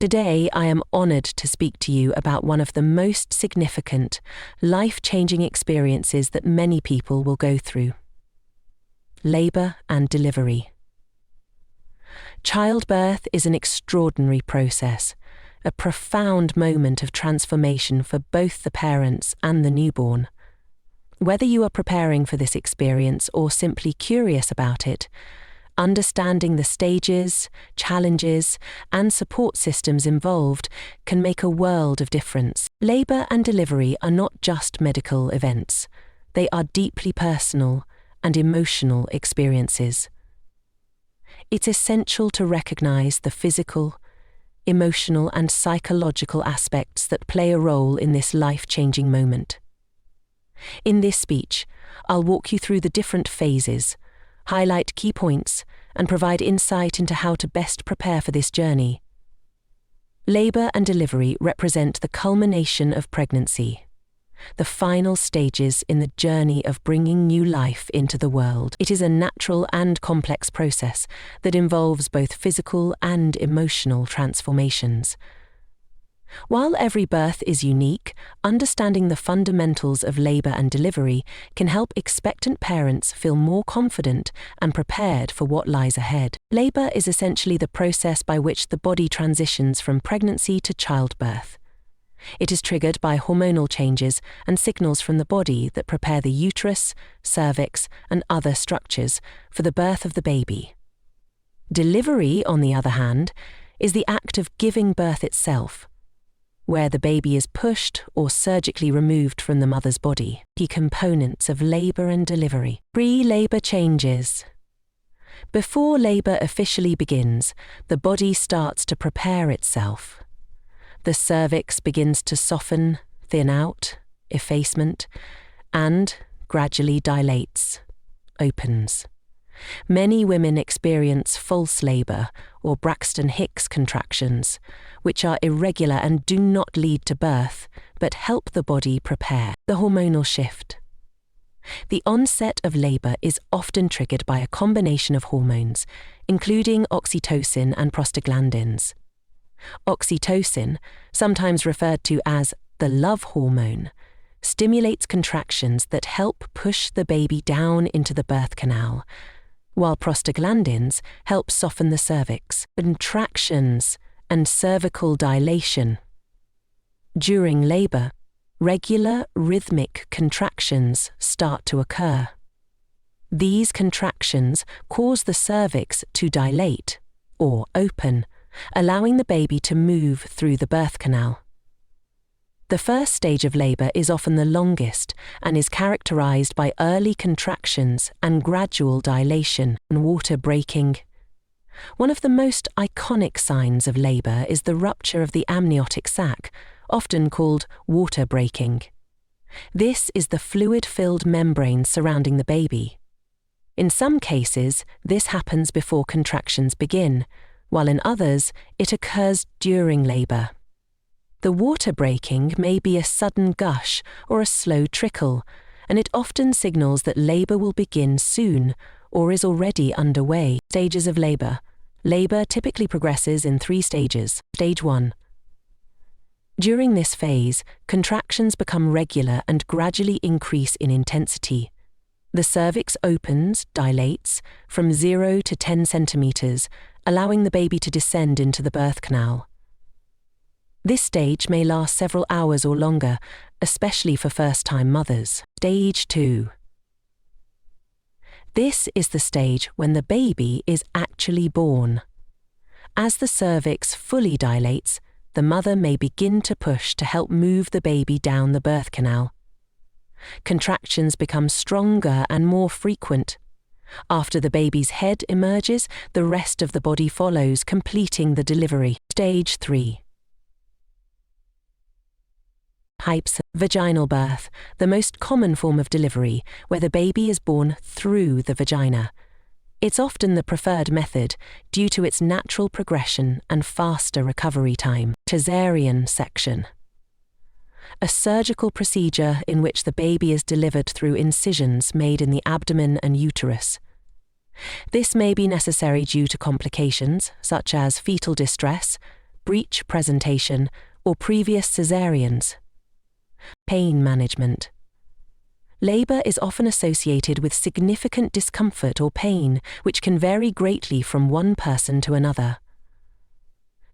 Today, I am honored to speak to you about one of the most significant, life-changing experiences that many people will go through: labor and delivery. Childbirth is an extraordinary process, a profound moment of transformation for both the parents and the newborn. Whether you are preparing for this experience or simply curious about it, understanding the stages, challenges, and support systems involved can make a world of difference. Labor and delivery are not just medical events. They are deeply personal and emotional experiences. It's essential to recognize the physical, emotional, and psychological aspects that play a role in this life-changing moment. In this speech, I'll walk you through the different phases, highlight key points, and provide insight into how to best prepare for this journey. Labor and delivery represent the culmination of pregnancy, the final stages in the journey of bringing new life into the world. It is a natural and complex process that involves both physical and emotional transformations. While every birth is unique, understanding the fundamentals of labor and delivery can help expectant parents feel more confident and prepared for what lies ahead. Labor is essentially the process by which the body transitions from pregnancy to childbirth. It is triggered by hormonal changes and signals from the body that prepare the uterus, cervix, and other structures for the birth of the baby. Delivery, on the other hand, is the act of giving birth itself, where the baby is pushed or surgically removed from the mother's body. Key components of labor and delivery. Pre-labor changes. Before labor officially begins, the body starts to prepare itself. The cervix begins to soften, thin out, effacement, and gradually dilates, opens. Many women experience false labor or Braxton Hicks contractions, which are irregular and do not lead to birth, but help the body prepare. The hormonal shift. The onset of labor is often triggered by a combination of hormones, including oxytocin and prostaglandins. Oxytocin, sometimes referred to as the love hormone, stimulates contractions that help push the baby down into the birth canal, while prostaglandins help soften the cervix. Contractions and cervical dilation. During labor, regular rhythmic contractions start to occur. These contractions cause the cervix to dilate or open, allowing the baby to move through the birth canal. The first stage of labor is often the longest and is characterized by early contractions and gradual dilation and water breaking. One of the most iconic signs of labor is the rupture of the amniotic sac, often called water breaking. This is the fluid-filled membrane surrounding the baby. In some cases, this happens before contractions begin, while in others, it occurs during labor. The water breaking may be a sudden gush or a slow trickle, and it often signals that labor will begin soon or is already underway. Stages of labor. Labor typically progresses in 3 stages. Stage 1. During this phase, contractions become regular and gradually increase in intensity. The cervix opens, dilates, from 0 to 10 centimeters, allowing the baby to descend into the birth canal. This stage may last several hours or longer, especially for first-time mothers. Stage 2. This is the stage when the baby is actually born. As the cervix fully dilates, the mother may begin to push to help move the baby down the birth canal. Contractions become stronger and more frequent. After the baby's head emerges, the rest of the body follows, completing the delivery. Stage 3. Types. Vaginal birth, the most common form of delivery, where the baby is born through the vagina. It's often the preferred method due to its natural progression and faster recovery time. Cesarean section. A surgical procedure in which the baby is delivered through incisions made in the abdomen and uterus. This may be necessary due to complications such as fetal distress, breech presentation, or previous cesareans. Pain management. Labour is often associated with significant discomfort or pain, which can vary greatly from one person to another.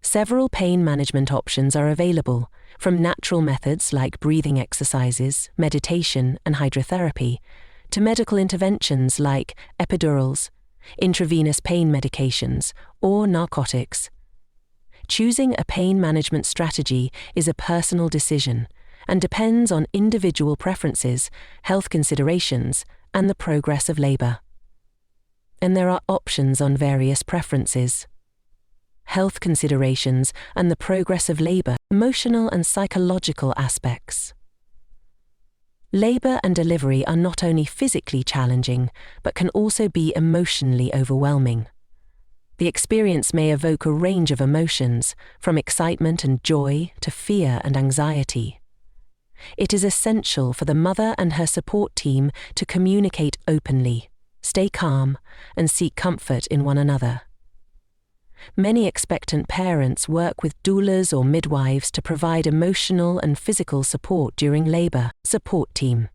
Several pain management options are available, from natural methods like breathing exercises, meditation, and hydrotherapy, to medical interventions like epidurals, intravenous pain medications, or narcotics. Choosing a pain management strategy is a personal decision and depends on individual preferences, health considerations, and the progress of labour. And there are options on various preferences. Health considerations and the progress of labour, emotional and psychological aspects. Labour and delivery are not only physically challenging, but can also be emotionally overwhelming. The experience may evoke a range of emotions, from excitement and joy to fear and anxiety. It is essential for the mother and her support team to communicate openly, stay calm, and seek comfort in one another. Many expectant parents work with doulas or midwives to provide emotional and physical support during labour. Support team.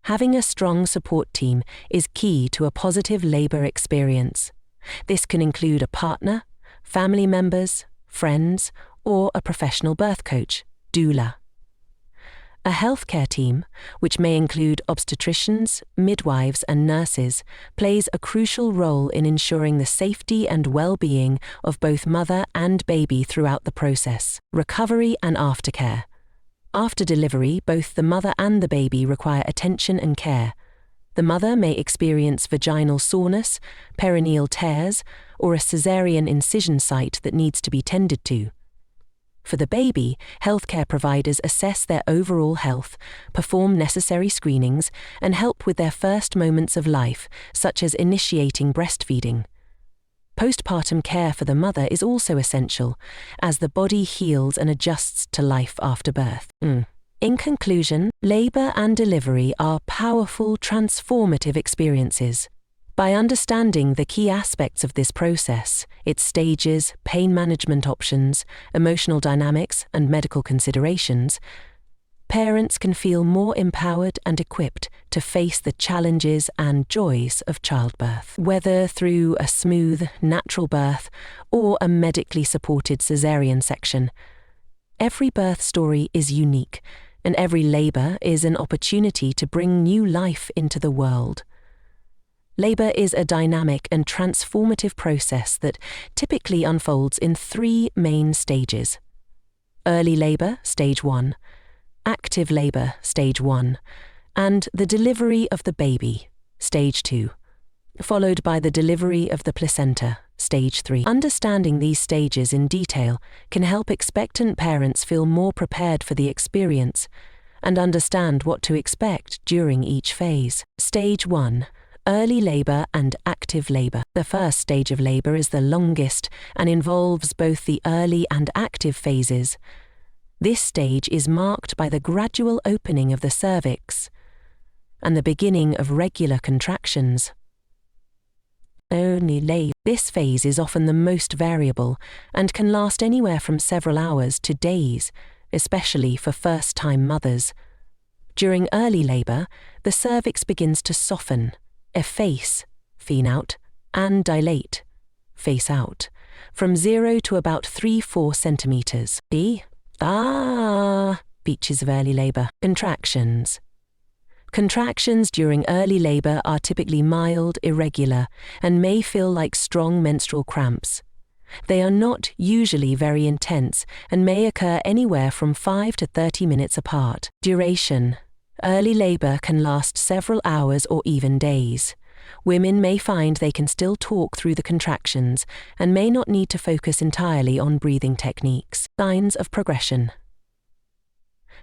Having a strong support team is key to a positive labour experience. This can include a partner, family members, friends, or a professional birth coach, doula. A healthcare team, which may include obstetricians, midwives, and nurses, plays a crucial role in ensuring the safety and well-being of both mother and baby throughout the process. Recovery and aftercare. After delivery, both the mother and the baby require attention and care. The mother may experience vaginal soreness, perineal tears, or a caesarean incision site that needs to be tended to. For the baby, healthcare providers assess their overall health, perform necessary screenings, and help with their first moments of life, such as initiating breastfeeding. Postpartum care for the mother is also essential, as the body heals and adjusts to life after birth. In conclusion, labour and delivery are powerful, transformative experiences. By understanding the key aspects of this process, its stages, pain management options, emotional dynamics, and medical considerations, parents can feel more empowered and equipped to face the challenges and joys of childbirth. Whether through a smooth, natural birth or a medically supported caesarean section, every birth story is unique, and every labour is an opportunity to bring new life into the world. Labour is a dynamic and transformative process that typically unfolds in 3 main stages: early labour, stage 1, active labour, stage 1, and the delivery of the baby, stage 2, followed by the delivery of the placenta, stage 3. Understanding these stages in detail can help expectant parents feel more prepared for the experience and understand what to expect during each phase. Stage 1. Early labour and active labour. The first stage of labour is the longest and involves both the early and active phases. This stage is marked by the gradual opening of the cervix and the beginning of regular contractions. This phase is often the most variable and can last anywhere from several hours to days, especially for first-time mothers. During early labour, the cervix begins to soften, efface, phene out, and dilate, face out, from 0 to about 3-4 centimetres. Beaches of early labour. Contractions. Contractions during early labour are typically mild, irregular, and may feel like strong menstrual cramps. They are not usually very intense and may occur anywhere from 5 to 30 minutes apart. Duration. Early labour can last several hours or even days. Women may find they can still talk through the contractions and may not need to focus entirely on breathing techniques. Signs of progression.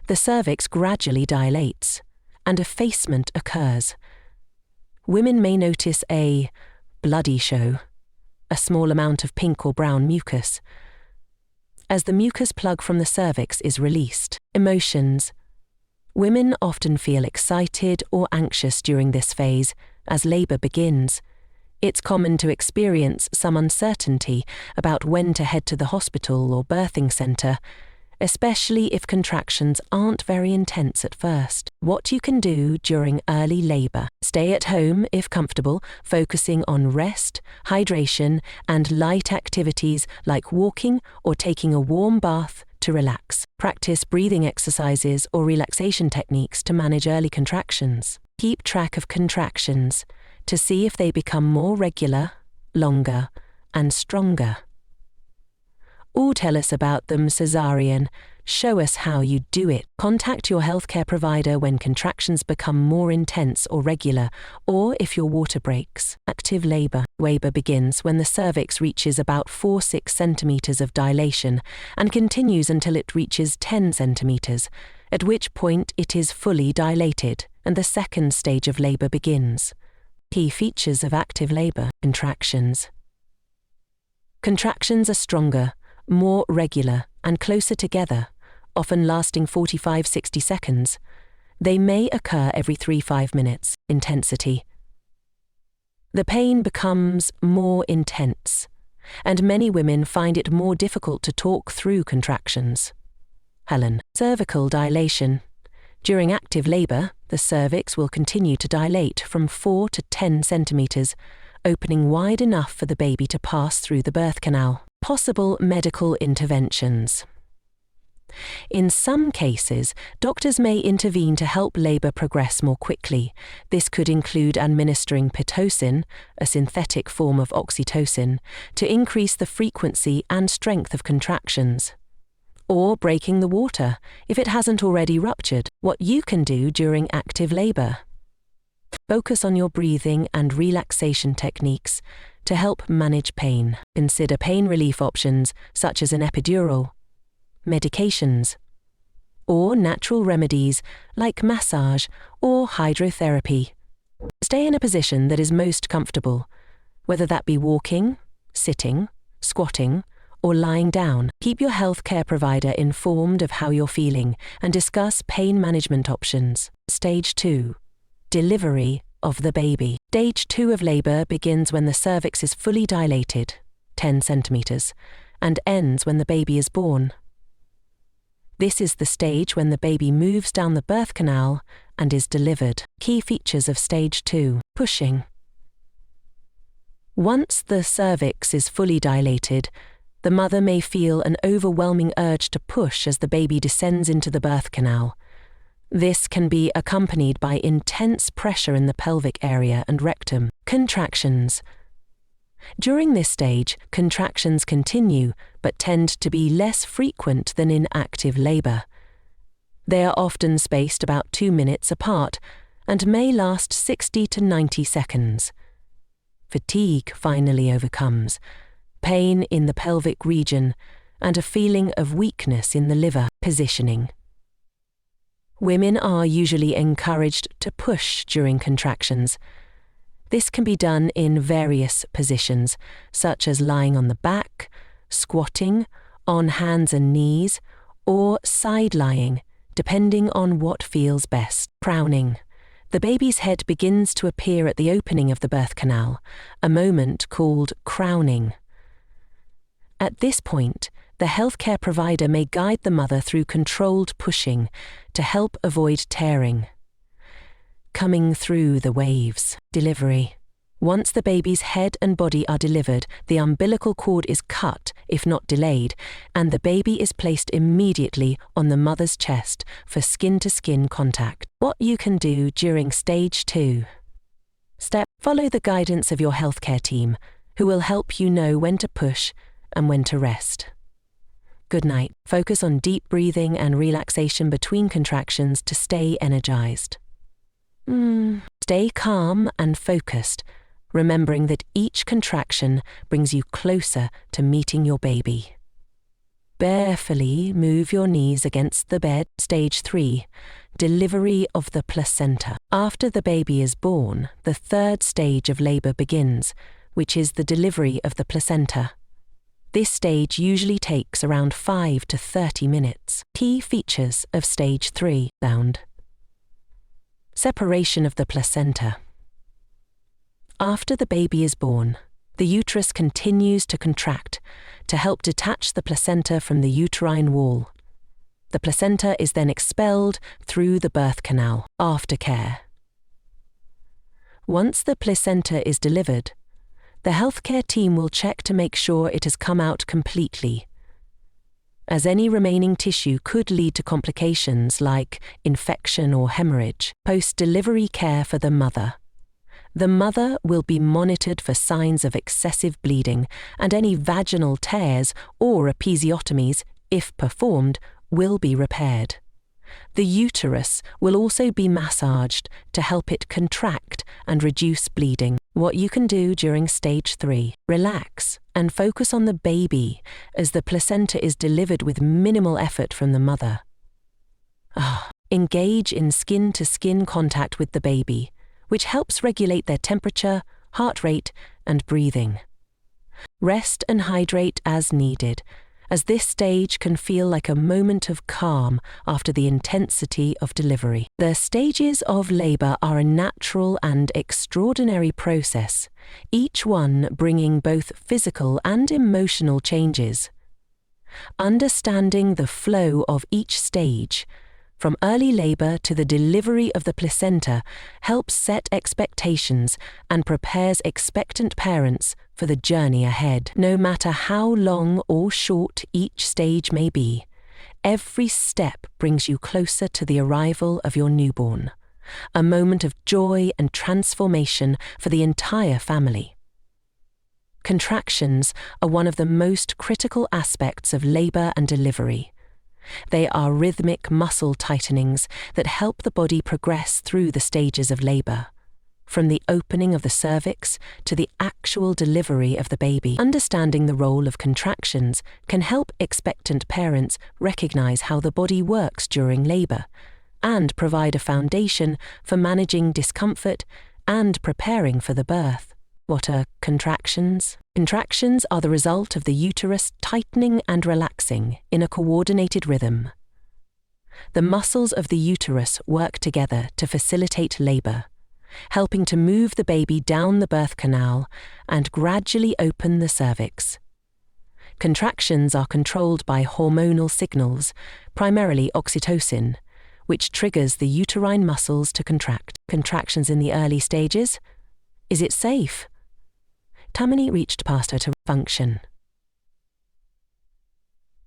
The cervix gradually dilates, and effacement occurs. Women may notice a bloody show, a small amount of pink or brown mucus, as the mucus plug from the cervix is released. Emotions. Women often feel excited or anxious during this phase as labour begins. It's common to experience some uncertainty about when to head to the hospital or birthing centre, especially if contractions aren't very intense at first. What you can do during early labour: stay at home if comfortable, focusing on rest, hydration, and light activities like walking or taking a warm bath to relax. Practice breathing exercises or relaxation techniques to manage early contractions. Keep track of contractions to see if they become more regular, longer, and stronger. Or tell us about them cesarean. Show us how you do it. Contact your healthcare provider when contractions become more intense or regular, or if your water breaks. Active labour. Labour begins when the cervix reaches about 4-6 centimetres of dilation and continues until it reaches 10 centimetres, at which point it is fully dilated and the second stage of labour begins. Key features of active labour. Contractions. Contractions are stronger, more regular, and closer together, often lasting 45-60 seconds. They may occur every 3-5 minutes. Intensity. The pain becomes more intense, and many women find it more difficult to talk through contractions. Helen. Cervical dilation. During active labour, the cervix will continue to dilate from 4 to 10 centimetres, opening wide enough for the baby to pass through the birth canal. Possible medical interventions. In some cases, doctors may intervene to help labour progress more quickly. This could include administering Pitocin, a synthetic form of oxytocin, to increase the frequency and strength of contractions, or breaking the water if it hasn't already ruptured. What you can do during active labour. Focus on your breathing and relaxation techniques to help manage pain. Consider pain relief options such as an epidural, medications, or natural remedies like massage or hydrotherapy. Stay in a position that is most comfortable, whether that be walking, sitting, squatting, or lying down. Keep your healthcare provider informed of how you're feeling and discuss pain management options. Stage 2. Delivery of the baby. Stage 2 of labour begins when the cervix is fully dilated, 10 centimetres, and ends when the baby is born. This is the stage when the baby moves down the birth canal and is delivered. Key features of Stage 2. Pushing. Once the cervix is fully dilated, the mother may feel an overwhelming urge to push as the baby descends into the birth canal. This can be accompanied by intense pressure in the pelvic area and rectum. Contractions. During this stage, contractions continue but tend to be less frequent than in active labour. They are often spaced about 2 minutes apart and may last 60 to 90 seconds. Fatigue finally overcomes, pain in the pelvic region, and a feeling of weakness in the liver. Positioning. Women are usually encouraged to push during contractions. This can be done in various positions, such as lying on the back, squatting, on hands and knees, or side-lying, depending on what feels best. Crowning. The baby's head begins to appear at the opening of the birth canal, a moment called crowning. At this point, the healthcare provider may guide the mother through controlled pushing to help avoid tearing. Coming through the waves. Delivery. Once the baby's head and body are delivered, the umbilical cord is cut, if not delayed, and the baby is placed immediately on the mother's chest for skin-to-skin contact. What you can do during Stage 2. Step. Follow the guidance of your healthcare team, who will help you know when to push and when to rest. Good night. Focus on deep breathing and relaxation between contractions to stay energized. Stay calm and focused, remembering that each contraction brings you closer to meeting your baby. Barefully move your knees against the bed. Stage 3. Delivery of the placenta. After the baby is born, the third stage of labour begins, which is the delivery of the placenta. This stage usually takes around 5 to 30 minutes. Key features of Stage 3. Sound. Separation of the placenta. After the baby is born, the uterus continues to contract to help detach the placenta from the uterine wall. The placenta is then expelled through the birth canal. Aftercare. Once the placenta is delivered, the healthcare team will check to make sure it has come out completely, as any remaining tissue could lead to complications like infection or hemorrhage. Post-delivery care for the mother. The mother will be monitored for signs of excessive bleeding, and any vaginal tears or episiotomies, if performed, will be repaired. The uterus will also be massaged to help it contract and reduce bleeding. What you can do during stage 3: relax and focus on the baby as the placenta is delivered with minimal effort from the mother. Engage in skin-to-skin contact with the baby, which helps regulate their temperature, heart rate, and breathing. Rest and hydrate as needed, as this stage can feel like a moment of calm after the intensity of delivery. The stages of labor are a natural and extraordinary process, each one bringing both physical and emotional changes. Understanding the flow of each stage, from early labor to the delivery of the placenta, helps set expectations and prepares expectant parents for the journey ahead. No matter how long or short each stage may be, every step brings you closer to the arrival of your newborn, a moment of joy and transformation for the entire family. Contractions are one of the most critical aspects of labor and delivery. They are rhythmic muscle tightenings that help the body progress through the stages of labor, from the opening of the cervix to the actual delivery of the baby. Understanding the role of contractions can help expectant parents recognize how the body works during labor and provide a foundation for managing discomfort and preparing for the birth. What are contractions? Contractions are the result of the uterus tightening and relaxing in a coordinated rhythm. The muscles of the uterus work together to facilitate labor, helping to move the baby down the birth canal and gradually open the cervix. Contractions are controlled by hormonal signals, primarily oxytocin, which triggers the uterine muscles to contract. Contractions in the early stages? Is it safe? Tammany reached past her to function.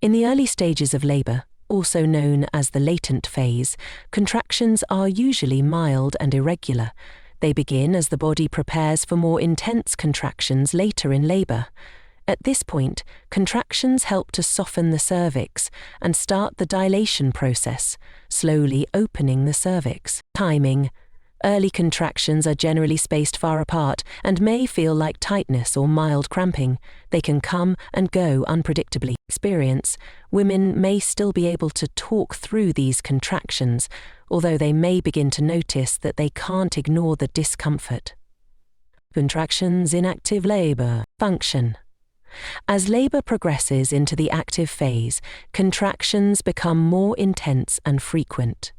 In the early stages of labor, also known as the latent phase, contractions are usually mild and irregular. They begin as the body prepares for more intense contractions later in labor. At this point, contractions help to soften the cervix and start the dilation process, slowly opening the cervix. Timing. Early contractions are generally spaced far apart and may feel like tightness or mild cramping. They can come and go unpredictably. Experience. Women may still be able to talk through these contractions, although they may begin to notice that they can't ignore the discomfort. Contractions in active labor. Function. As labor progresses into the active phase, contractions become more intense and frequent.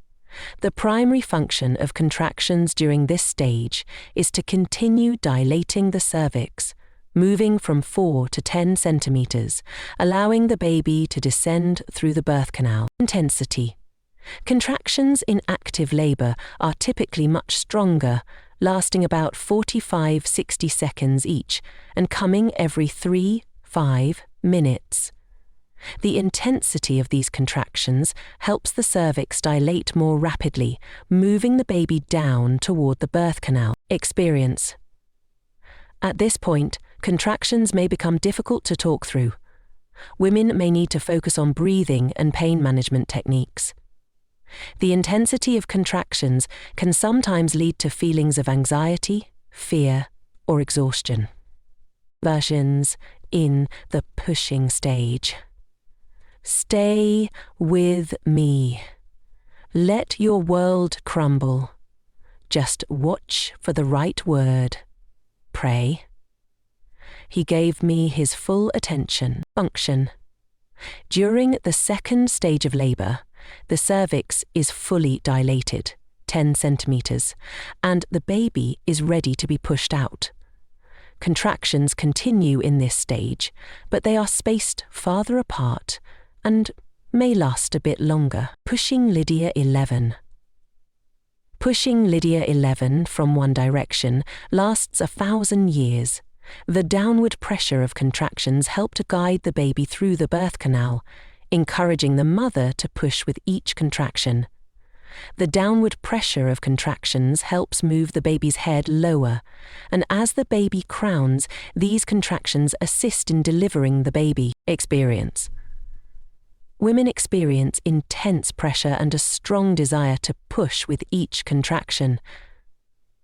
The primary function of contractions during this stage is to continue dilating the cervix, moving from 4 to 10 centimeters, allowing the baby to descend through the birth canal. Intensity. Contractions in active labor are typically much stronger, lasting about 45-60 seconds each and coming every 3-5 minutes. The intensity of these contractions helps the cervix dilate more rapidly, moving the baby down toward the birth canal. Experience. At this point, contractions may become difficult to talk through. Women may need to focus on breathing and pain management techniques. The intensity of contractions can sometimes lead to feelings of anxiety, fear, or exhaustion. Versions in the pushing stage. Stay with me. Let your world crumble. Just watch for the right word. Pray. He gave me his full attention. Function. During the second stage of labor, the cervix is fully dilated, 10 centimeters, and the baby is ready to be pushed out. Contractions continue in this stage, but they are spaced farther apart and may last a bit longer. Pushing Lydia 11. Pushing Lydia 11 from one direction lasts 1,000 years. The downward pressure of contractions help to guide the baby through the birth canal, encouraging the mother to push with each contraction. The downward pressure of contractions helps move the baby's head lower, and as the baby crowns, these contractions assist in delivering the baby. Experience. Women experience intense pressure and a strong desire to push with each contraction.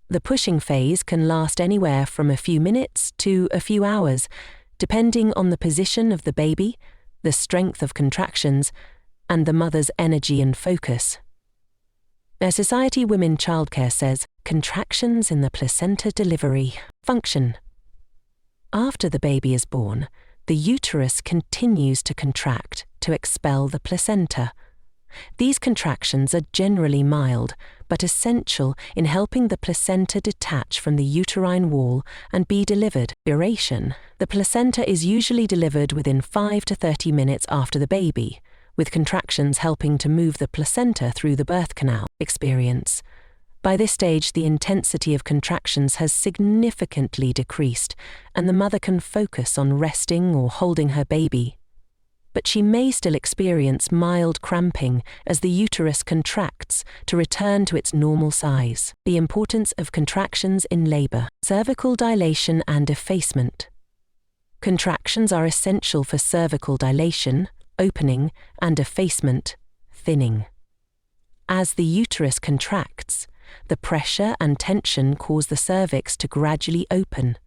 The pushing phase can last anywhere from a few minutes to a few hours, depending on the position of the baby, the strength of contractions, and the mother's energy and focus. A Society Women Childcare says, contractions in the placenta delivery. Function. After the baby is born, the uterus continues to contract to expel the placenta. These contractions are generally mild, but essential in helping the placenta detach from the uterine wall and be delivered. Duration. The placenta is usually delivered within 5 to 30 minutes after the baby, with contractions helping to move the placenta through the birth canal. Experience. By this stage, the intensity of contractions has significantly decreased, and the mother can focus on resting or holding her baby. But she may still experience mild cramping as the uterus contracts to return to its normal size. The importance of contractions in labor. Cervical dilation and effacement. Contractions are essential for cervical dilation, opening, and effacement, thinning. As the uterus contracts, the pressure and tension cause the cervix to gradually open,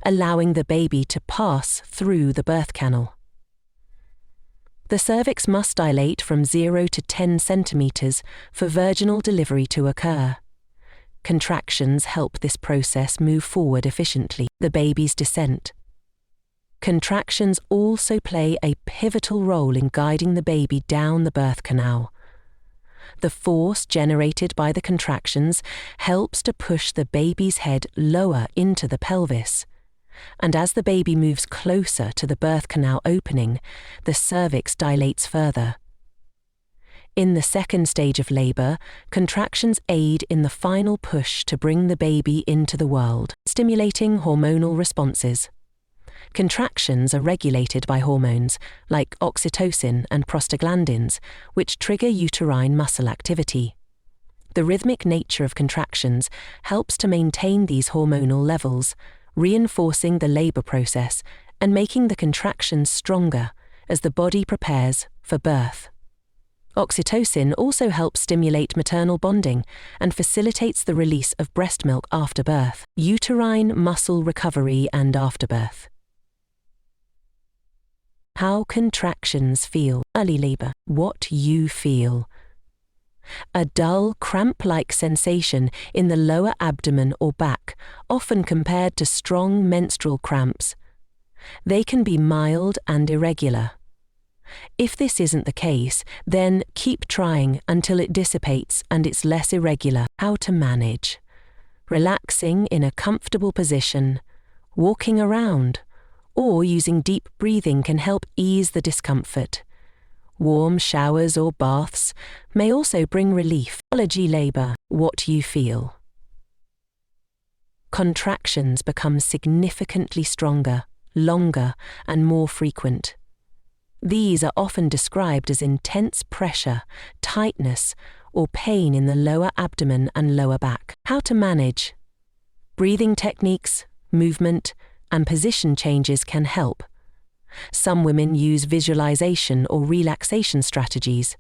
allowing the baby to pass through the birth canal. The cervix must dilate from 0 to 10 centimeters for vaginal delivery to occur. Contractions help this process move forward efficiently. The baby's descent. Contractions also play a pivotal role in guiding the baby down the birth canal. The force generated by the contractions helps to push the baby's head lower into the pelvis. And as the baby moves closer to the birth canal opening, the cervix dilates further. In the second stage of labor, contractions aid in the final push to bring the baby into the world. Stimulating hormonal responses. Contractions are regulated by hormones like oxytocin and prostaglandins, which trigger uterine muscle activity. The rhythmic nature of contractions helps to maintain these hormonal levels, reinforcing the labor process and making the contractions stronger as the body prepares for birth. Oxytocin also helps stimulate maternal bonding and facilitates the release of breast milk after birth. Uterine muscle recovery and afterbirth. How contractions feel. Early labor. What you feel. A dull, cramp-like sensation in the lower abdomen or back, often compared to strong menstrual cramps. They can be mild and irregular. If this isn't the case, then keep trying until it dissipates and it's less irregular. How to manage. Relaxing in a comfortable position, walking around, or using deep breathing can help ease the discomfort. Warm showers or baths may also bring relief. Physiology labor. What you feel. Contractions become significantly stronger, longer, and more frequent. These are often described as intense pressure, tightness, or pain in the lower abdomen and lower back. How to manage. Breathing techniques, movement, and position changes can help. Some women use visualization or relaxation strategies.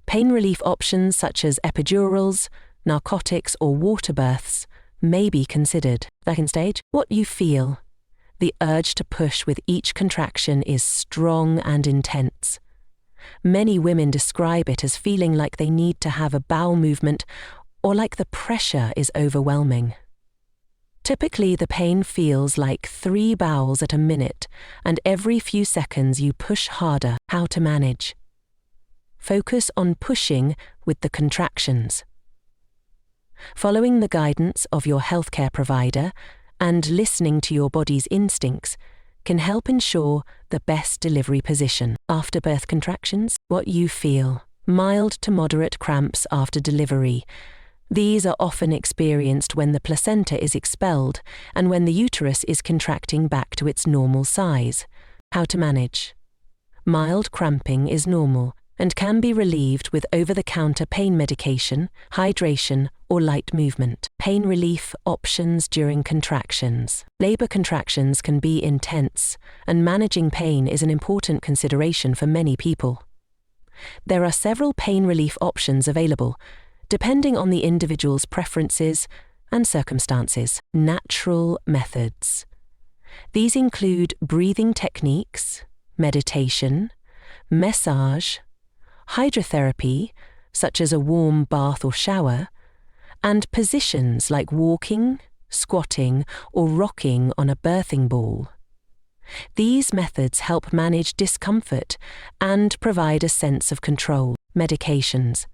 Pain relief options such as epidurals, narcotics, or water births may be considered. Second stage. What you feel. The urge to push with each contraction is strong and intense. Many women describe it as feeling like they need to have a bowel movement or like the pressure is overwhelming. Typically, the pain feels like 3 bowels at a minute, and every few seconds you push harder. How to manage. Focus on pushing with the contractions. Following the guidance of your healthcare provider and listening to your body's instincts can help ensure the best delivery position. After birth contractions, what you feel: mild to moderate cramps after delivery. These are often experienced when the placenta is expelled and when the uterus is contracting back to its normal size. How to manage? Mild cramping is normal and can be relieved with over-the-counter pain medication, hydration, or light movement. Pain relief options during contractions. Labor contractions can be intense, and managing pain is an important consideration for many people. There are several pain relief options available, depending on the individual's preferences and circumstances. Natural methods. These include breathing techniques, meditation, massage, hydrotherapy, such as a warm bath or shower, and positions like walking, squatting, or rocking on a birthing ball. These methods help manage discomfort and provide a sense of control. Medications.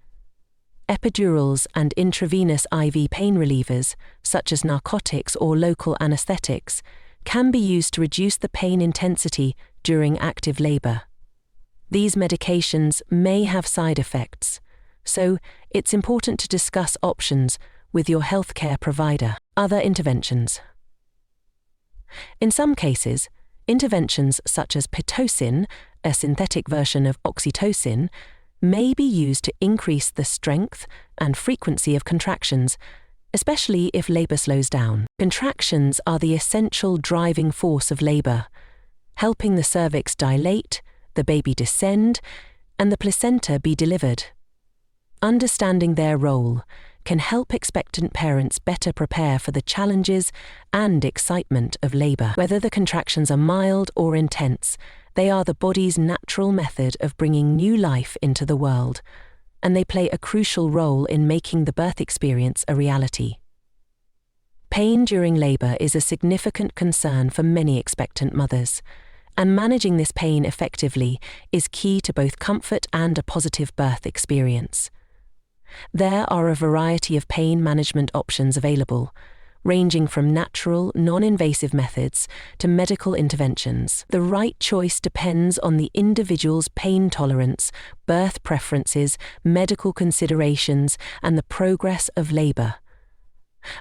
Epidurals and intravenous IV pain relievers, such as narcotics or local anesthetics, can be used to reduce the pain intensity during active labor. These medications may have side effects, so it's important to discuss options with your healthcare provider. Other interventions. In some cases, interventions such as Pitocin, a synthetic version of oxytocin, may be used to increase the strength and frequency of contractions, especially if labor slows down. Contractions are the essential driving force of labor, helping the cervix dilate, the baby descend, and the placenta be delivered. Understanding their role can help expectant parents better prepare for the challenges and excitement of labor. Whether the contractions are mild or intense, they are the body's natural method of bringing new life into the world, and they play a crucial role in making the birth experience a reality. Pain during labor is a significant concern for many expectant mothers, and managing this pain effectively is key to both comfort and a positive birth experience. There are a variety of pain management options available, ranging from natural, non-invasive methods to medical interventions. The right choice depends on the individual's pain tolerance, birth preferences, medical considerations, and the progress of labor.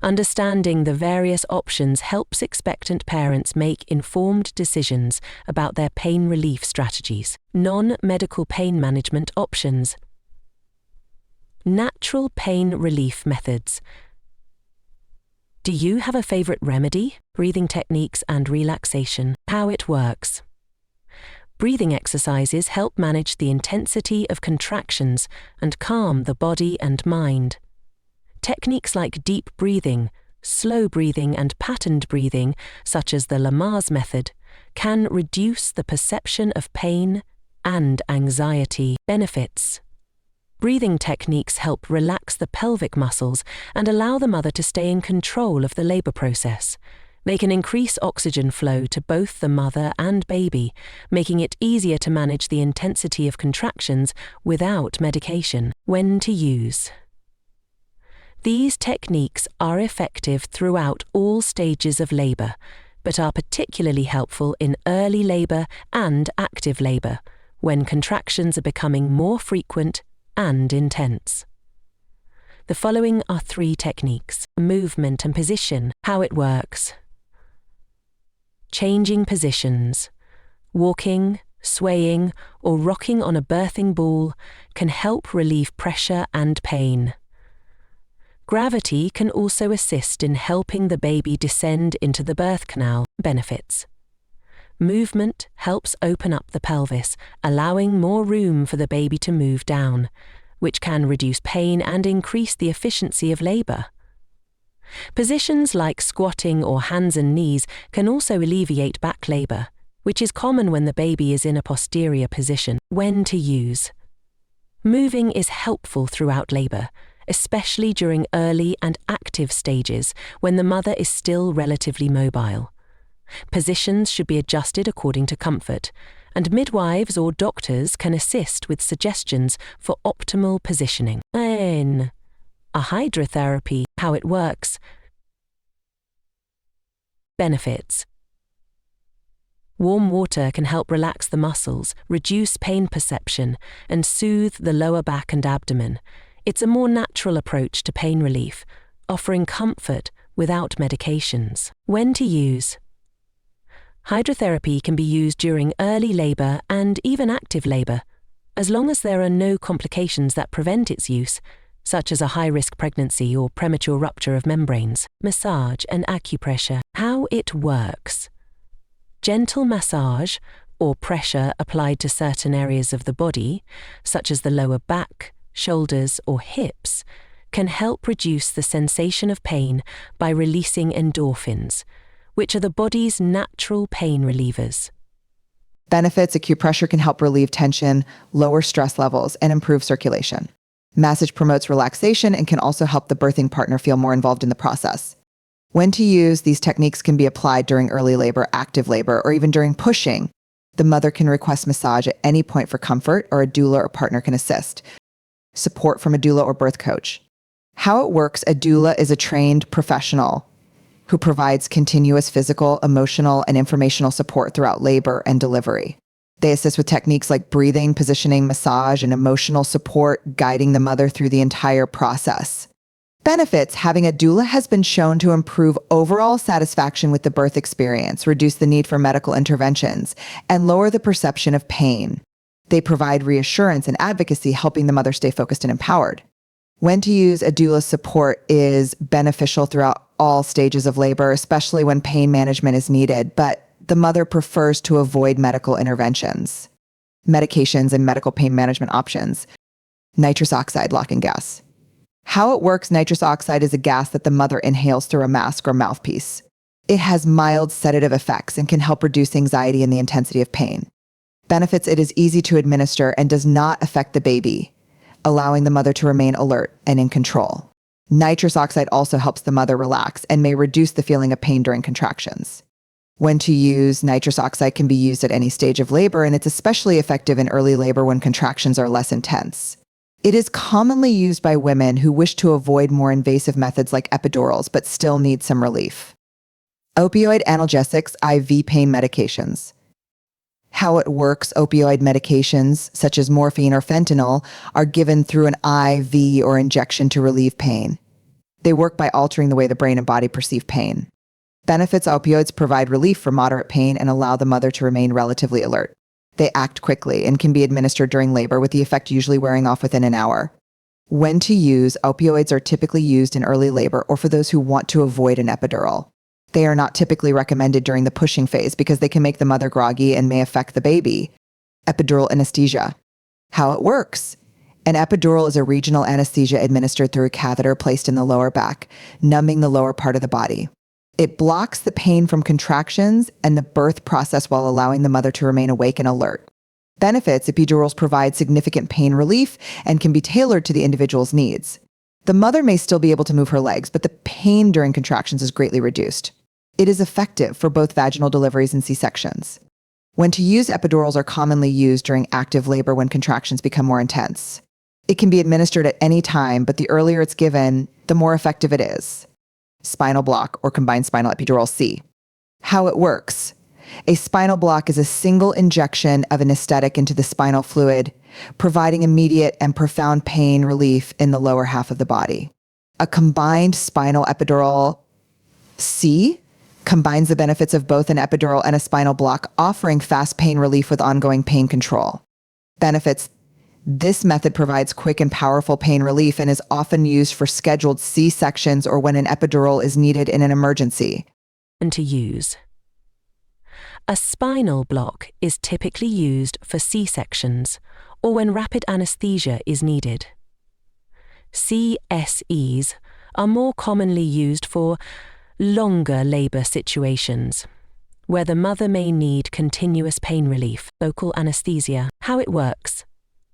Understanding the various options helps expectant parents make informed decisions about their pain relief strategies. Non-medical pain management options. Natural pain relief methods. Do you have a favorite remedy? Breathing techniques and relaxation. How it works. Breathing exercises help manage the intensity of contractions and calm the body and mind. Techniques like deep breathing, slow breathing, and patterned breathing, such as the Lamaze method, can reduce the perception of pain and anxiety. Benefits. Breathing techniques help relax the pelvic muscles and allow the mother to stay in control of the labor process. They can increase oxygen flow to both the mother and baby, making it easier to manage the intensity of contractions without medication. When to use. These techniques are effective throughout all stages of labor, but are particularly helpful in early labor and active labor, when contractions are becoming more frequent and intense. The following are 3 techniques. Movement and position. How it works. Changing positions. Walking, swaying, or rocking on a birthing ball can help relieve pressure and pain. Gravity can also assist in helping the baby descend into the birth canal. Benefits. Movement helps open up the pelvis, allowing more room for the baby to move down, which can reduce pain and increase the efficiency of labor. Positions like squatting or hands and knees can also alleviate back labor, which is common when the baby is in a posterior position. When to use. Moving is helpful throughout labor, especially during early and active stages when the mother is still relatively mobile. Positions should be adjusted according to comfort, and midwives or doctors can assist with suggestions for optimal positioning. A hydrotherapy. How it works. Benefits. Warm water can help relax the muscles, reduce pain perception, and soothe the lower back and abdomen. It's a more natural approach to pain relief, offering comfort without medications. When to use. Hydrotherapy can be used during early labor and even active labor, as long as there are no complications that prevent its use, such as a high-risk pregnancy or premature rupture of membranes. Massage and acupressure. How it works. Gentle massage, or pressure applied to certain areas of the body, such as the lower back, shoulders, or hips, can help reduce the sensation of pain by releasing endorphins, which are the body's natural pain relievers. Benefits: acupressure can help relieve tension, lower stress levels, and improve circulation. Massage promotes relaxation and can also help the birthing partner feel more involved in the process. When to use. These techniques can be applied during early labor, active labor, or even during pushing. The mother can request massage at any point for comfort, or a doula or partner can assist. Support from a doula or birth coach. How it works. A doula is a trained professional who provides continuous physical, emotional, and informational support throughout labor and delivery. They assist with techniques like breathing, positioning, massage, and emotional support, guiding the mother through the entire process. Benefits: having a doula has been shown to improve overall satisfaction with the birth experience, reduce the need for medical interventions, and lower the perception of pain. They provide reassurance and advocacy, helping the mother stay focused and empowered. When to use. A doula support is beneficial throughout all stages of labor, especially when pain management is needed, but the mother prefers to avoid medical interventions. Medications and medical pain management options. Nitrous oxide lock-in gas. How it works. Nitrous oxide is a gas that the mother inhales through a mask or mouthpiece. It has mild sedative effects and can help reduce anxiety and the intensity of pain. Benefits: it is easy to administer and does not affect the baby, allowing the mother to remain alert and in control. Nitrous oxide also helps the mother relax and may reduce the feeling of pain during contractions. When to use. Nitrous oxide can be used at any stage of labor, and it's especially effective in early labor when contractions are less intense. It is commonly used by women who wish to avoid more invasive methods like epidurals, but still need some relief. Opioid analgesics, IV pain medications. How it works. Opioid medications, such as morphine or fentanyl, are given through an IV or injection to relieve pain. They work by altering the way the brain and body perceive pain. Benefits: opioids provide relief for moderate pain and allow the mother to remain relatively alert. They act quickly and can be administered during labor, with the effect usually wearing off within an hour. When to use. Opioids are typically used in early labor or for those who want to avoid an epidural. They are not typically recommended during the pushing phase because they can make the mother groggy and may affect the baby. Epidural anesthesia. How it works. An epidural is a regional anesthesia administered through a catheter placed in the lower back, numbing the lower part of the body. It blocks the pain from contractions and the birth process while allowing the mother to remain awake and alert. Benefits: epidurals provide significant pain relief and can be tailored to the individual's needs. The mother may still be able to move her legs, but the pain during contractions is greatly reduced. It is effective for both vaginal deliveries and C-sections. When to use. Epidurals are commonly used during active labor when contractions become more intense. It can be administered at any time, but the earlier it's given, the more effective it is. Spinal block or combined spinal epidural C. How it works. A spinal block is a single injection of anesthetic into the spinal fluid, providing immediate and profound pain relief in the lower half of the body. A combined spinal epidural C combines the benefits of both an epidural and a spinal block, offering fast pain relief with ongoing pain control. Benefits: this method provides quick and powerful pain relief and is often used for scheduled C-sections or when an epidural is needed in an emergency. And to use. A spinal block is typically used for C-sections or when rapid anesthesia is needed. CSEs are more commonly used for longer labor situations, where the mother may need continuous pain relief. Local anesthesia. How it works.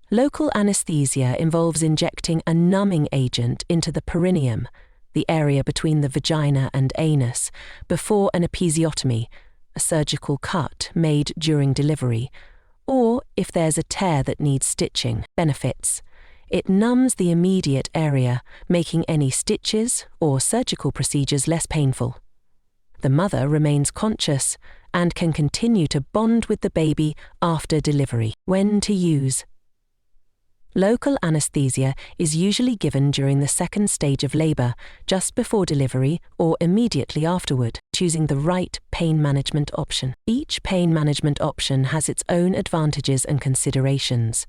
Local anesthesia involves injecting a numbing agent into the perineum, the area between the vagina and anus, before an episiotomy, a surgical cut made during delivery, or if there's a tear that needs stitching. Benefits: it numbs the immediate area, making any stitches or surgical procedures less painful. The mother remains conscious and can continue to bond with the baby after delivery. When to use? Local anesthesia is usually given during the second stage of labor, just before delivery or immediately afterward, choosing the right pain management option. Each pain management option has its own advantages and considerations,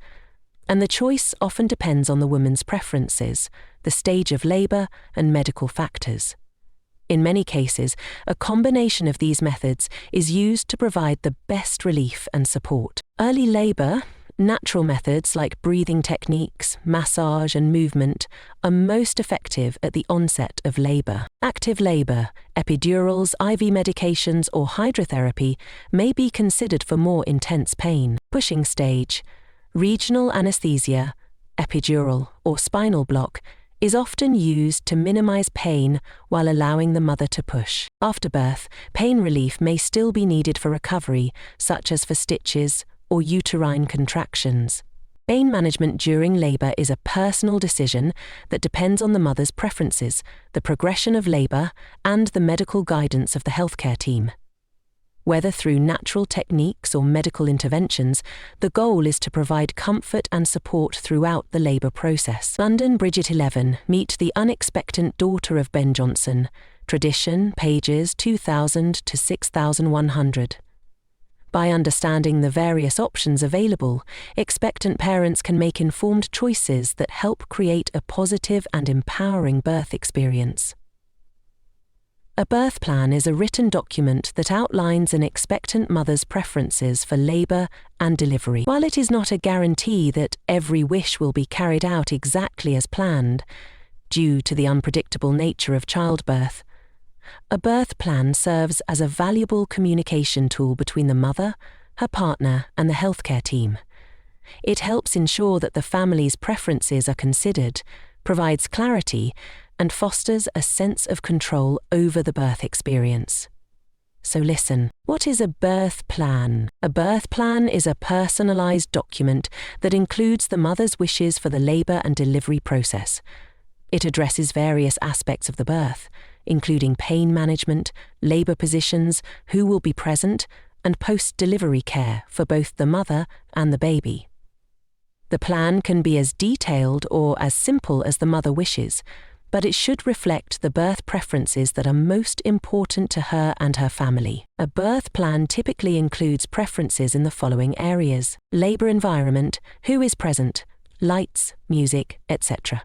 and the choice often depends on the woman's preferences, the stage of labor, and medical factors. In many cases, a combination of these methods is used to provide the best relief and support. Early labor, natural methods like breathing techniques, massage, and movement are most effective at the onset of labor. Active labor, epidurals, IV medications, or hydrotherapy may be considered for more intense pain. Pushing stage, regional anesthesia, epidural, or spinal block is often used to minimize pain while allowing the mother to push. After birth, pain relief may still be needed for recovery, such as for stitches or uterine contractions. Pain management during labor is a personal decision that depends on the mother's preferences, the progression of labor, and the medical guidance of the healthcare team. Whether through natural techniques or medical interventions, the goal is to provide comfort and support throughout the labor process. London Bridget 11, meet the unexpectant daughter of Ben Jonson. Tradition, pages 2000 to 6100. By understanding the various options available, expectant parents can make informed choices that help create a positive and empowering birth experience. A birth plan is a written document that outlines an expectant mother's preferences for labor and delivery. While it is not a guarantee that every wish will be carried out exactly as planned, due to the unpredictable nature of childbirth, a birth plan serves as a valuable communication tool between the mother, her partner, and the healthcare team. It helps ensure that the family's preferences are considered, provides clarity, and fosters a sense of control over the birth experience. So listen, what is a birth plan? A birth plan is a personalized document that includes the mother's wishes for the labor and delivery process. It addresses various aspects of the birth, including pain management, labor positions, who will be present, and post-delivery care for both the mother and the baby. The plan can be as detailed or as simple as the mother wishes, but it should reflect the birth preferences that are most important to her and her family. A birth plan typically includes preferences in the following areas: labor environment, who is present, lights, music, etc.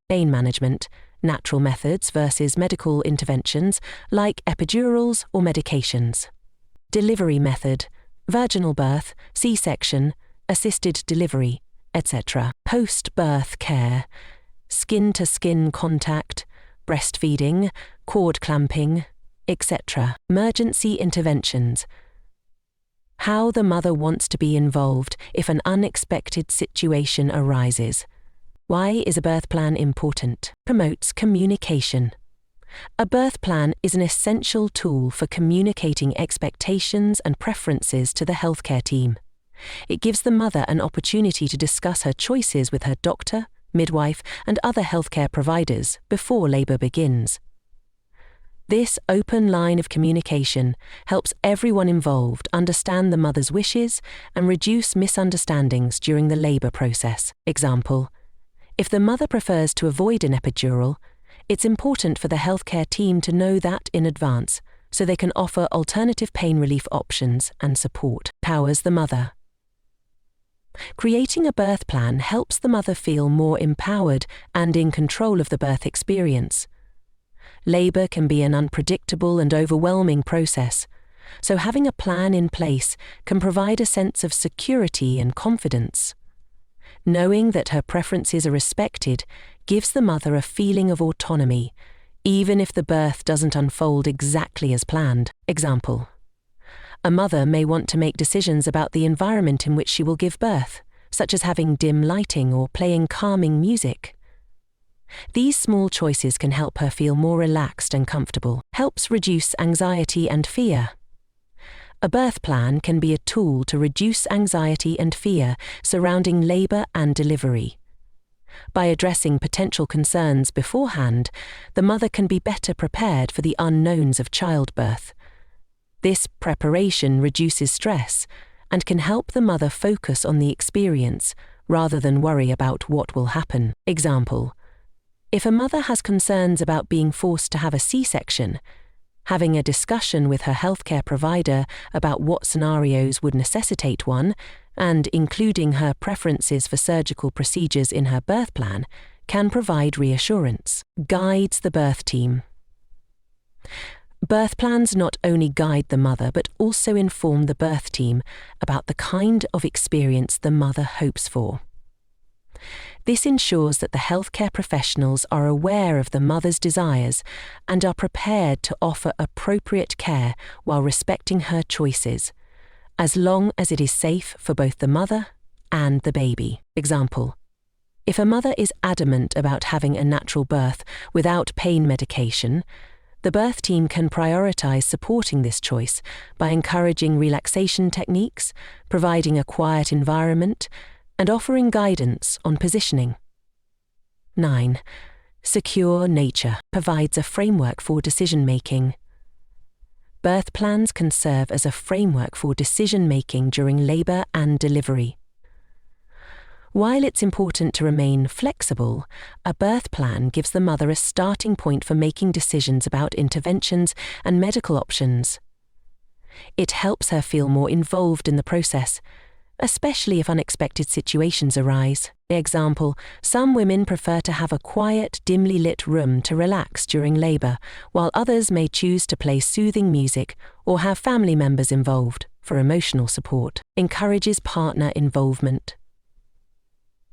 Pain management, natural methods versus medical interventions like epidurals or medications. Delivery method, vaginal birth, C-section, assisted delivery, etc. Post-birth care, skin-to-skin contact, breastfeeding, cord clamping, etc. Emergency interventions, how the mother wants to be involved if an unexpected situation arises. Why is a birth plan important? Promotes communication. A birth plan is an essential tool for communicating expectations and preferences to the healthcare team. It gives the mother an opportunity to discuss her choices with her doctor, midwife, and other healthcare providers before labor begins. This open line of communication helps everyone involved understand the mother's wishes and reduce misunderstandings during the labor process. Example: if the mother prefers to avoid an epidural, it's important for the healthcare team to know that in advance so they can offer alternative pain relief options and support. Powers the mother. Creating a birth plan helps the mother feel more empowered and in control of the birth experience. Labor can be an unpredictable and overwhelming process, so having a plan in place can provide a sense of security and confidence. Knowing that her preferences are respected gives the mother a feeling of autonomy, even if the birth doesn't unfold exactly as planned. Example: a mother may want to make decisions about the environment in which she will give birth, such as having dim lighting or playing calming music. These small choices can help her feel more relaxed and comfortable. Helps reduce anxiety and fear. A birth plan can be a tool to reduce anxiety and fear surrounding labor and delivery. By addressing potential concerns beforehand, the mother can be better prepared for the unknowns of childbirth. This preparation reduces stress and can help the mother focus on the experience rather than worry about what will happen. Example: if a mother has concerns about being forced to have a C-section, having a discussion with her healthcare provider about what scenarios would necessitate one, and including her preferences for surgical procedures in her birth plan, can provide reassurance. Guides the birth team. Birth plans not only guide the mother but also inform the birth team about the kind of experience the mother hopes for. This ensures that the healthcare professionals are aware of the mother's desires and are prepared to offer appropriate care while respecting her choices, as long as it is safe for both the mother and the baby. Example: if a mother is adamant about having a natural birth without pain medication, the birth team can prioritize supporting this choice by encouraging relaxation techniques, providing a quiet environment, and offering guidance on positioning. 9. Secure nature provides a framework for decision-making. Birth plans can serve as a framework for decision-making during labor and delivery. While it's important to remain flexible, a birth plan gives the mother a starting point for making decisions about interventions and medical options. It helps her feel more involved in the process, especially if unexpected situations arise. Example: some women prefer to have a quiet, dimly lit room to relax during labor, while others may choose to play soothing music or have family members involved for emotional support. Encourages partner involvement.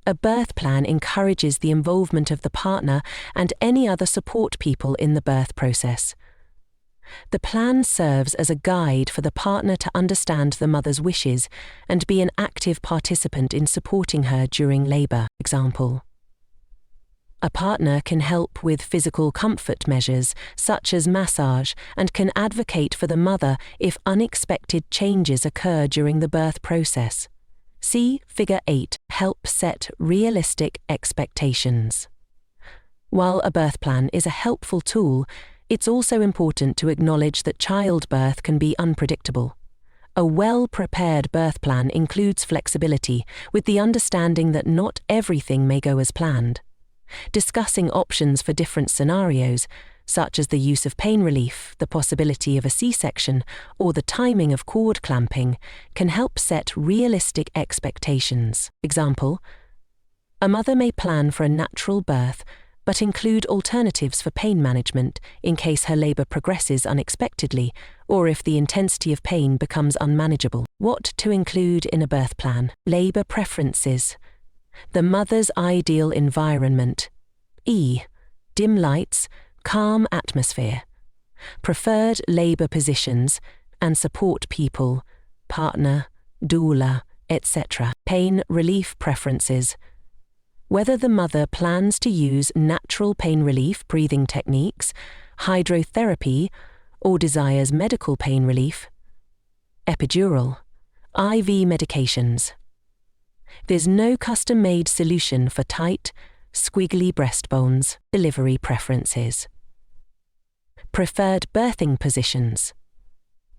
A birth plan encourages the involvement of the partner and any other support people in the birth process. The plan serves as a guide for the partner to understand the mother's wishes and be an active participant in supporting her during labor. Example: a partner can help with physical comfort measures such as massage and can advocate for the mother if unexpected changes occur during the birth process. See Figure 8. Help set realistic expectations. While a birth plan is a helpful tool, it's also important to acknowledge that childbirth can be unpredictable. A well-prepared birth plan includes flexibility, with the understanding that not everything may go as planned. Discussing options for different scenarios, such as the use of pain relief, the possibility of a C-section, or the timing of cord clamping, can help set realistic expectations. Example: a mother may plan for a natural birth, but include alternatives for pain management in case her labor progresses unexpectedly or if the intensity of pain becomes unmanageable. What to include in a birth plan? Labor preferences. The mother's ideal environment. Dim lights, calm atmosphere. Preferred labor positions and support people, partner, doula, etc. Pain relief preferences. Whether the mother plans to use natural pain relief breathing techniques, hydrotherapy, or desires medical pain relief. Epidural, IV medications. There's no custom-made solution for tight, squiggly breast bones. Delivery preferences. Preferred birthing positions.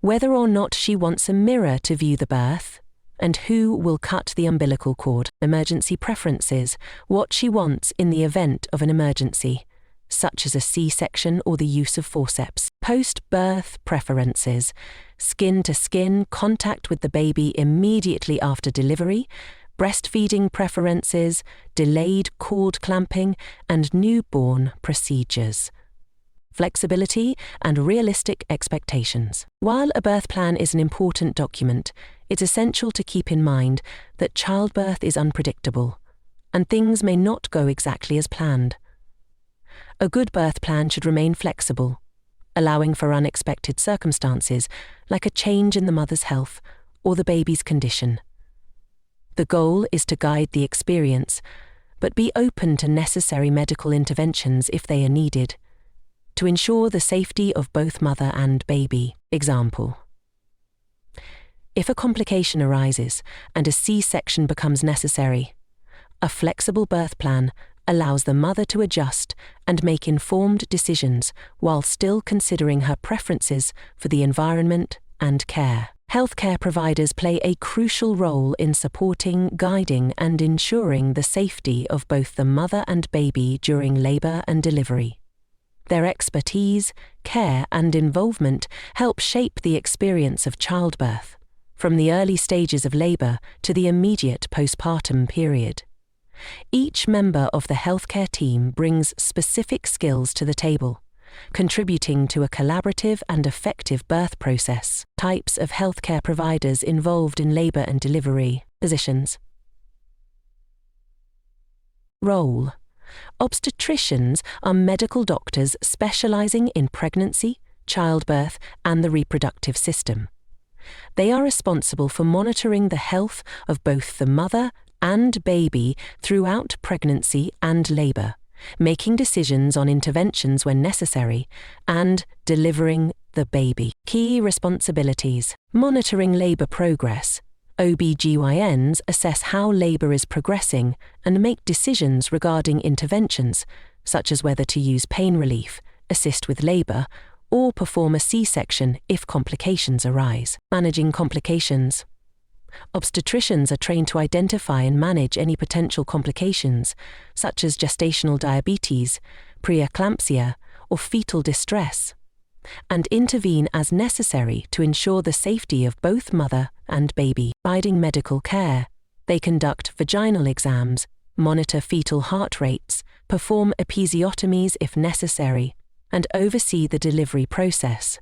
Whether or not she wants a mirror to view the birth, and who will cut the umbilical cord. Emergency preferences, what she wants in the event of an emergency, such as a C-section or the use of forceps. Post-birth preferences, skin-to-skin contact with the baby immediately after delivery, breastfeeding preferences, delayed cord clamping, and newborn procedures. Flexibility and realistic expectations. While a birth plan is an important document, it's essential to keep in mind that childbirth is unpredictable, and things may not go exactly as planned. A good birth plan should remain flexible, allowing for unexpected circumstances like a change in the mother's health or the baby's condition. The goal is to guide the experience, but be open to necessary medical interventions if they are needed, to ensure the safety of both mother and baby. Example: if a complication arises and a C-section becomes necessary, a flexible birth plan allows the mother to adjust and make informed decisions while still considering her preferences for the environment and care. Healthcare providers play a crucial role in supporting, guiding, and ensuring the safety of both the mother and baby during labor and delivery. Their expertise, care, and involvement help shape the experience of childbirth, from the early stages of labor to the immediate postpartum period. Each member of the healthcare team brings specific skills to the table, contributing to a collaborative and effective birth process. Types of healthcare providers involved in labor and delivery. Positions. Role. Obstetricians are medical doctors specializing in pregnancy, childbirth, and the reproductive system. They are responsible for monitoring the health of both the mother and baby throughout pregnancy and labor, making decisions on interventions when necessary, and delivering the baby. Key responsibilities. Monitoring labor progress. OB/GYNs assess how labor is progressing and make decisions regarding interventions, such as whether to use pain relief, assist with labor, or perform a C-section if complications arise. Managing complications. Obstetricians are trained to identify and manage any potential complications, such as gestational diabetes, preeclampsia, or fetal distress, and intervene as necessary to ensure the safety of both mother and baby. Providing medical care. They conduct vaginal exams, monitor fetal heart rates, perform episiotomies if necessary, and oversee the delivery process.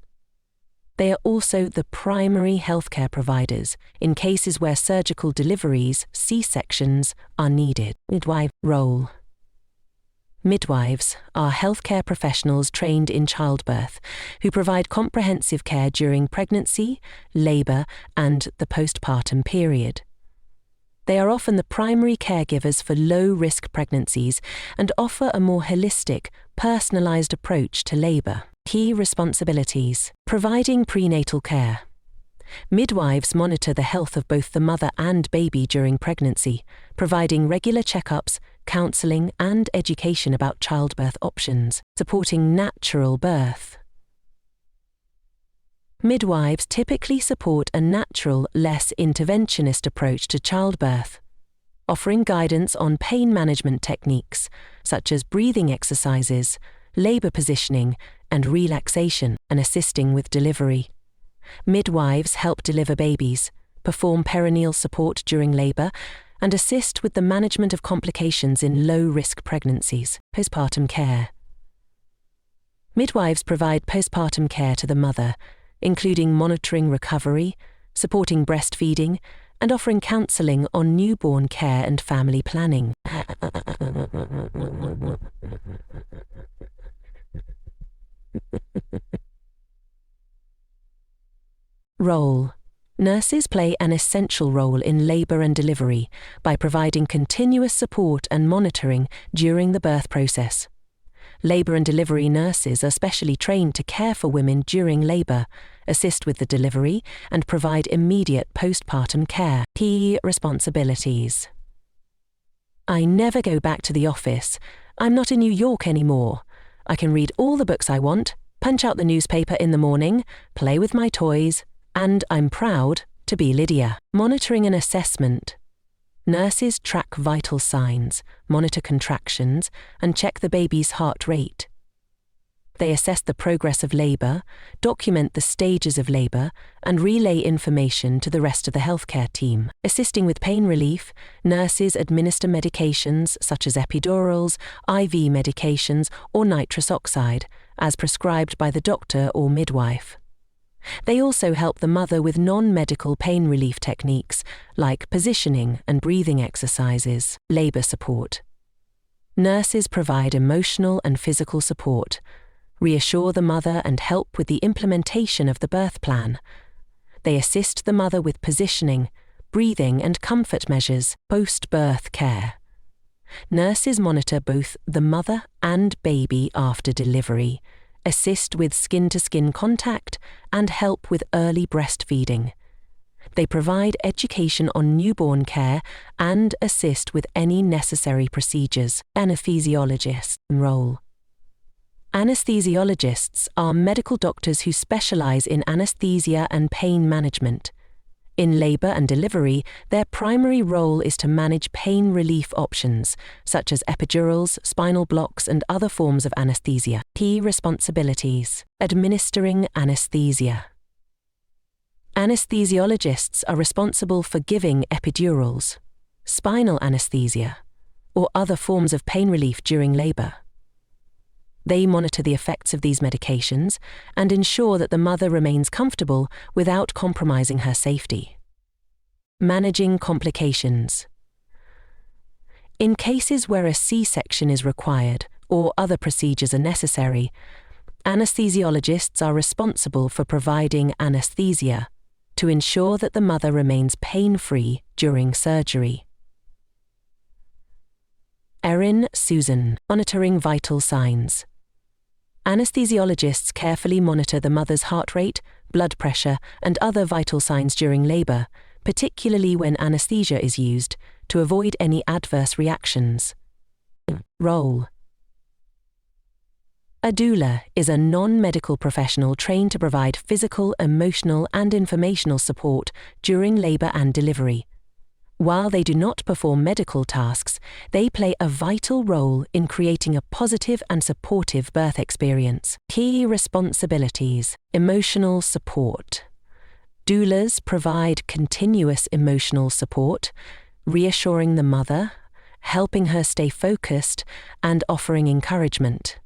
They are also the primary healthcare providers in cases where surgical deliveries, C-sections, are needed. Midwife role. Midwives are healthcare professionals trained in childbirth who provide comprehensive care during pregnancy, labor, and the postpartum period. They are often the primary caregivers for low-risk pregnancies and offer a more holistic, personalized approach to labor. Key responsibilities. Providing prenatal care. Midwives monitor the health of both the mother and baby during pregnancy, providing regular checkups, counseling, and education about childbirth options. Supporting natural birth. Midwives typically support a natural, less interventionist approach to childbirth, offering guidance on pain management techniques, such as breathing exercises, labor positioning, and relaxation, and assisting with delivery. Midwives help deliver babies, perform perineal support during labor, and assist with the management of complications in low-risk pregnancies. Postpartum care. Midwives provide postpartum care to the mother, including monitoring recovery, supporting breastfeeding, and offering counseling on newborn care and family planning. Role. Nurses play an essential role in labor and delivery by providing continuous support and monitoring during the birth process. Labor and delivery nurses are specially trained to care for women during labor, assist with the delivery, and provide immediate postpartum care. Key responsibilities. I never go back to the office. I'm not in New York anymore. I can read all the books I want, punch out the newspaper in the morning, play with my toys, and I'm proud to be Lydia. Monitoring and assessment. Nurses track vital signs, monitor contractions, and check the baby's heart rate. They assess the progress of labor, document the stages of labor, and relay information to the rest of the healthcare team. Assisting with pain relief, nurses administer medications such as epidurals, IV medications, or nitrous oxide, as prescribed by the doctor or midwife. They also help the mother with non-medical pain relief techniques like positioning and breathing exercises. Labor support. Nurses provide emotional and physical support, reassure the mother, and help with the implementation of the birth plan. They assist the mother with positioning, breathing, and comfort measures. Post-birth care. Nurses monitor both the mother and baby after delivery, assist with skin-to-skin contact, and help with early breastfeeding. They provide education on newborn care and assist with any necessary procedures. Anesthesiologists' role. Anesthesiologists are medical doctors who specialize in anesthesia and pain management. In labor and delivery, their primary role is to manage pain relief options, such as epidurals, spinal blocks, and other forms of anesthesia. Key responsibilities: administering anesthesia. Anesthesiologists are responsible for giving epidurals, spinal anesthesia, or other forms of pain relief during labor. They monitor the effects of these medications and ensure that the mother remains comfortable without compromising her safety. Managing complications. In cases where a C-section is required or other procedures are necessary, anesthesiologists are responsible for providing anesthesia to ensure that the mother remains pain-free during surgery. Erin Susan, monitoring vital signs. Anesthesiologists carefully monitor the mother's heart rate, blood pressure, and other vital signs during labor, particularly when anesthesia is used, to avoid any adverse reactions. Role. A doula is a non-medical professional trained to provide physical, emotional, and informational support during labor and delivery. While they do not perform medical tasks, they play a vital role in creating a positive and supportive birth experience. Key responsibilities: emotional support. Doulas provide continuous emotional support, reassuring the mother, helping her stay focused, and offering encouragement.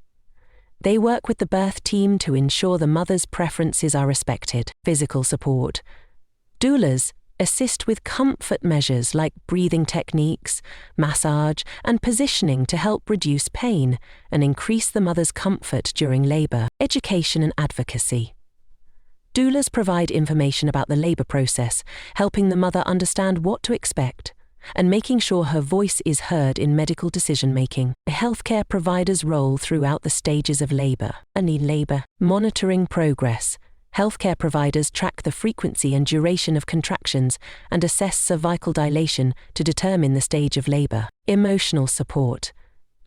They work with the birth team to ensure the mother's preferences are respected. Physical support. Doulas assist with comfort measures like breathing techniques, massage, and positioning to help reduce pain and increase the mother's comfort during labor. Education and advocacy. Doulas provide information about the labor process, helping the mother understand what to expect and making sure her voice is heard in medical decision-making. A healthcare provider's role throughout the stages of labor. Labor. Monitoring progress. Healthcare providers track the frequency and duration of contractions and assess cervical dilation to determine the stage of labor. Emotional support.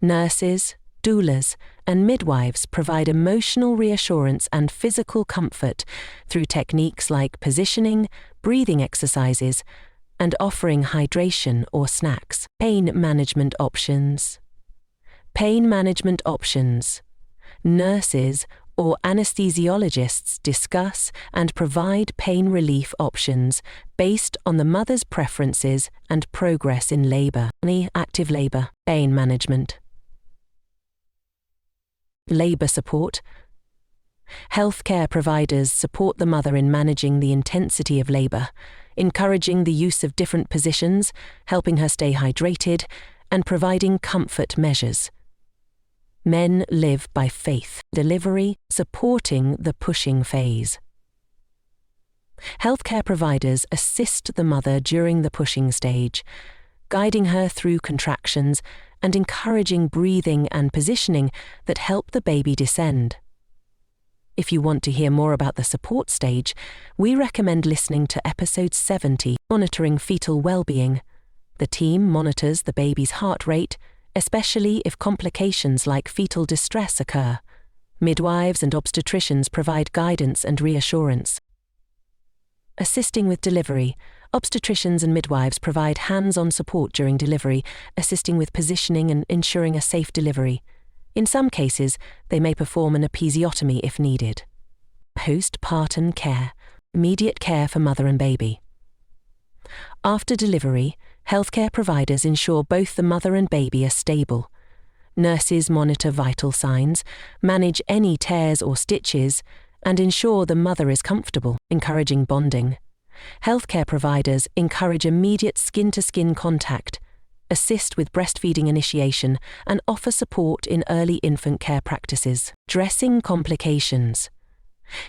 Nurses, doulas, and midwives provide emotional reassurance and physical comfort through techniques like positioning, breathing exercises, and offering hydration or snacks. Pain management options. Pain management options. Nurses or anesthesiologists discuss and provide pain relief options based on the mother's preferences and progress in labor. Active labor. Pain management. Labor support. Healthcare providers support the mother in managing the intensity of labor, encouraging the use of different positions, helping her stay hydrated, and providing comfort measures. Men live by faith. Delivery, supporting the pushing phase. Healthcare providers assist the mother during the pushing stage, guiding her through contractions and encouraging breathing and positioning that help the baby descend. If you want to hear more about the support stage, we recommend listening to episode 70, Monitoring Fetal Wellbeing. The team monitors the baby's heart rate, especially if complications like fetal distress occur. Midwives and obstetricians provide guidance and reassurance. Assisting with delivery. Obstetricians and midwives provide hands-on support during delivery, assisting with positioning and ensuring a safe delivery. In some cases, they may perform an episiotomy if needed. Postpartum care. Immediate care for mother and baby. After delivery, healthcare providers ensure both the mother and baby are stable. Nurses monitor vital signs, manage any tears or stitches, and ensure the mother is comfortable, encouraging bonding. Healthcare providers encourage immediate skin-to-skin contact, assist with breastfeeding initiation, and offer support in early infant care practices. Dressing complications.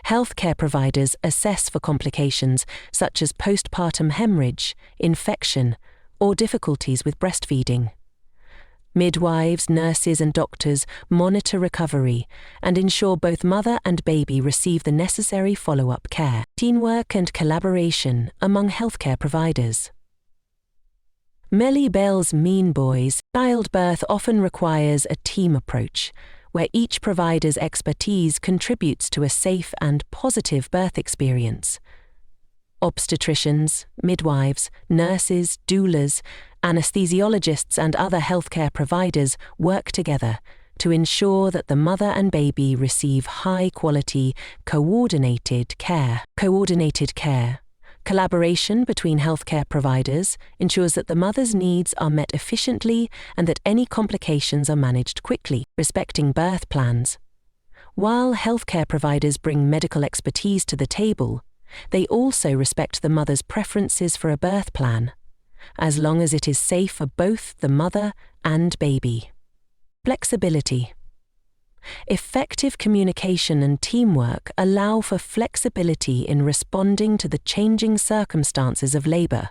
Healthcare providers assess for complications such as postpartum hemorrhage, infection, or difficulties with breastfeeding. Midwives, nurses, and doctors monitor recovery and ensure both mother and baby receive the necessary follow-up care. Teamwork and collaboration among healthcare providers. Melly Bell's Mean Boys. Childbirth often requires a team approach, where each provider's expertise contributes to a safe and positive birth experience. Obstetricians, midwives, nurses, doulas, anesthesiologists, and other healthcare providers work together to ensure that the mother and baby receive high-quality, coordinated care. Collaboration between healthcare providers ensures that the mother's needs are met efficiently and that any complications are managed quickly, respecting birth plans. While healthcare providers bring medical expertise to the table, they also respect the mother's preferences for a birth plan, as long as it is safe for both the mother and baby. Flexibility. Effective communication and teamwork allow for flexibility in responding to the changing circumstances of labor,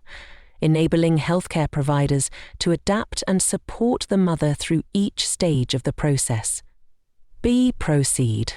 enabling healthcare providers to adapt and support the mother through each stage of the process. Proceed.